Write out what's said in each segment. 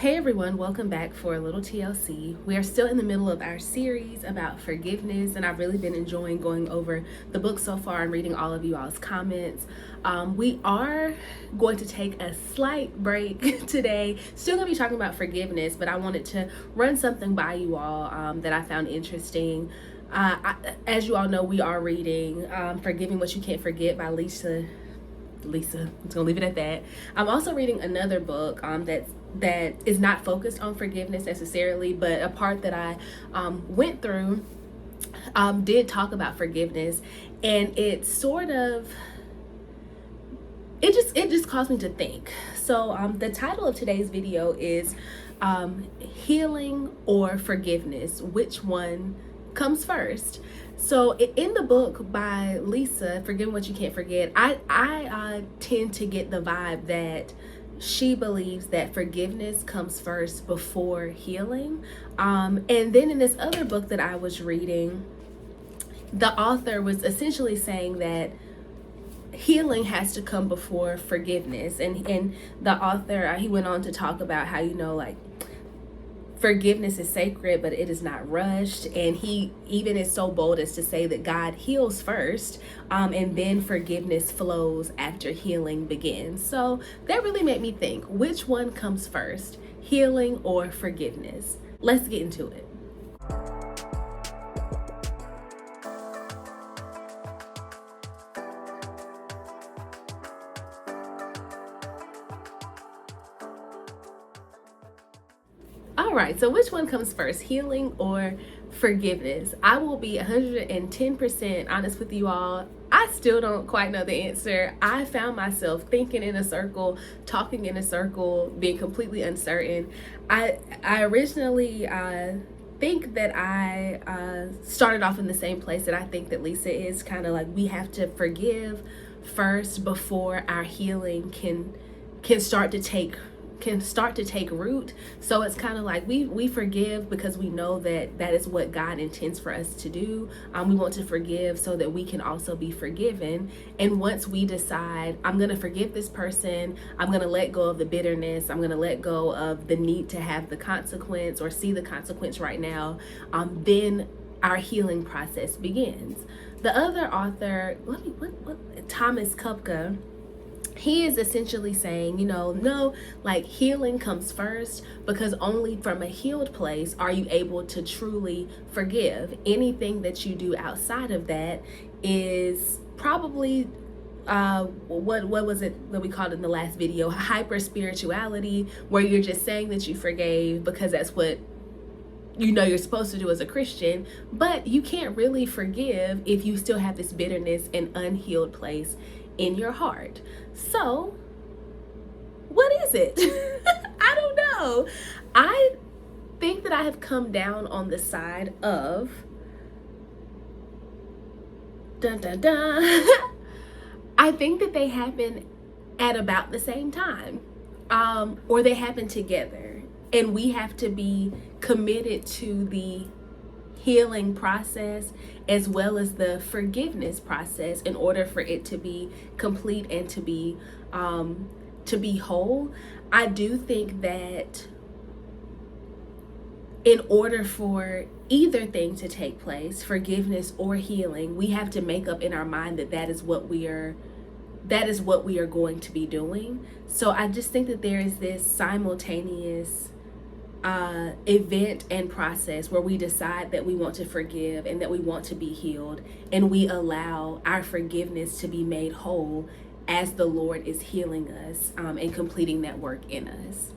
Hey everyone, welcome back for a little TLC. We are still in the middle of our series about forgiveness, and I've really been enjoying going over the book so far and reading all of you all's comments. We are going to take a slight break today. Still going to be talking about forgiveness, but I wanted to run something by you all that I found interesting. As you all know, we are reading Forgiving What You Can't Forget by Lisa. I'm just gonna leave it at that. I'm also reading another book that is not focused on forgiveness necessarily, but a part that I went through did talk about forgiveness, and it just caused me to think. So the title of today's video is healing or forgiveness. Which one comes first? So in the book by Lisa, Forgiving What You Can't Forget, I tend to get the vibe that she believes that forgiveness comes first before healing. And then in this other book that I was reading, the author was essentially saying that healing has to come before forgiveness. And the author, he went on to talk about how, like, forgiveness is sacred, but it is not rushed. And he even is so bold as to say that God heals first, and then forgiveness flows after healing begins. So that really made me think, which one comes first, healing or forgiveness? Let's get into it. All right, so which one comes first, healing or forgiveness? I will be 110% honest with you all. I still don't quite know the answer. I found myself thinking in a circle, talking in a circle, being completely uncertain. I originally think that I started off in the same place that I think that Lisa is, kind of like we have to forgive first before our healing can start to take root. So it's kind of like we forgive because we know that is what God intends for us to do. We want to forgive so that we can also be forgiven. And once we decide, I'm going to forgive this person, I'm going to let go of the bitterness, I'm going to let go of the need to have the consequence or see the consequence right now, then our healing process begins. The other author, Thomas Kupka, he is essentially saying, no, like healing comes first, because only from a healed place are you able to truly forgive. Anything that you do outside of that is probably what was it that we called in the last video, hyper spirituality, where you're just saying that you forgave because that's what you're supposed to do as a Christian, but you can't really forgive if you still have this bitterness and unhealed place in your heart. So what is it? I don't know. I think that I have come down on the side of dun dun dun. I think that they happen at about the same time, or they happen together, and we have to be committed to the healing process as well as the forgiveness process in order for it to be complete and to be whole. I do think that in order for either thing to take place, forgiveness or healing, we have to make up in our mind that is what we are going to be doing. So I just think that there is this simultaneous event and process where we decide that we want to forgive and that we want to be healed, and we allow our forgiveness to be made whole as the Lord is healing us and completing that work in us.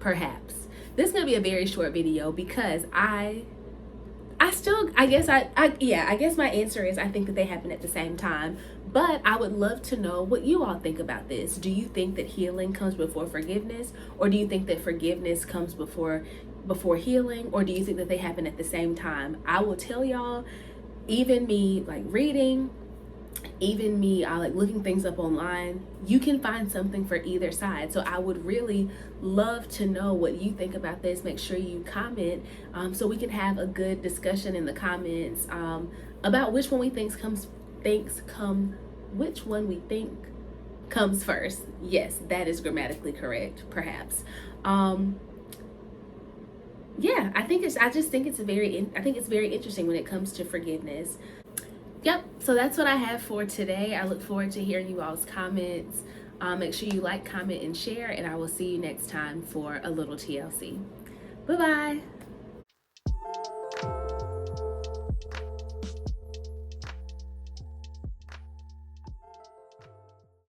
Perhaps this is going to be a very short video because I guess my answer is I think that they happen at the same time, but I would love to know what you all think about this. Do you think that healing comes before forgiveness, or do you think that forgiveness comes before healing, or do you think that they happen at the same time? I will tell y'all, even me like reading, even me like looking things up online, you can find something for either side. So I would really love to know what you think about this. Make sure you comment so we can have a good discussion in the comments about which one we think comes first. Yes, that is grammatically correct, perhaps. Yeah, I just think it's I think it's very interesting when it comes to forgiveness. Yep, so that's what I have for today. I look forward to hearing you all's comments. Make sure you like, comment, and share, and I will see you next time for a little TLC. Bye bye.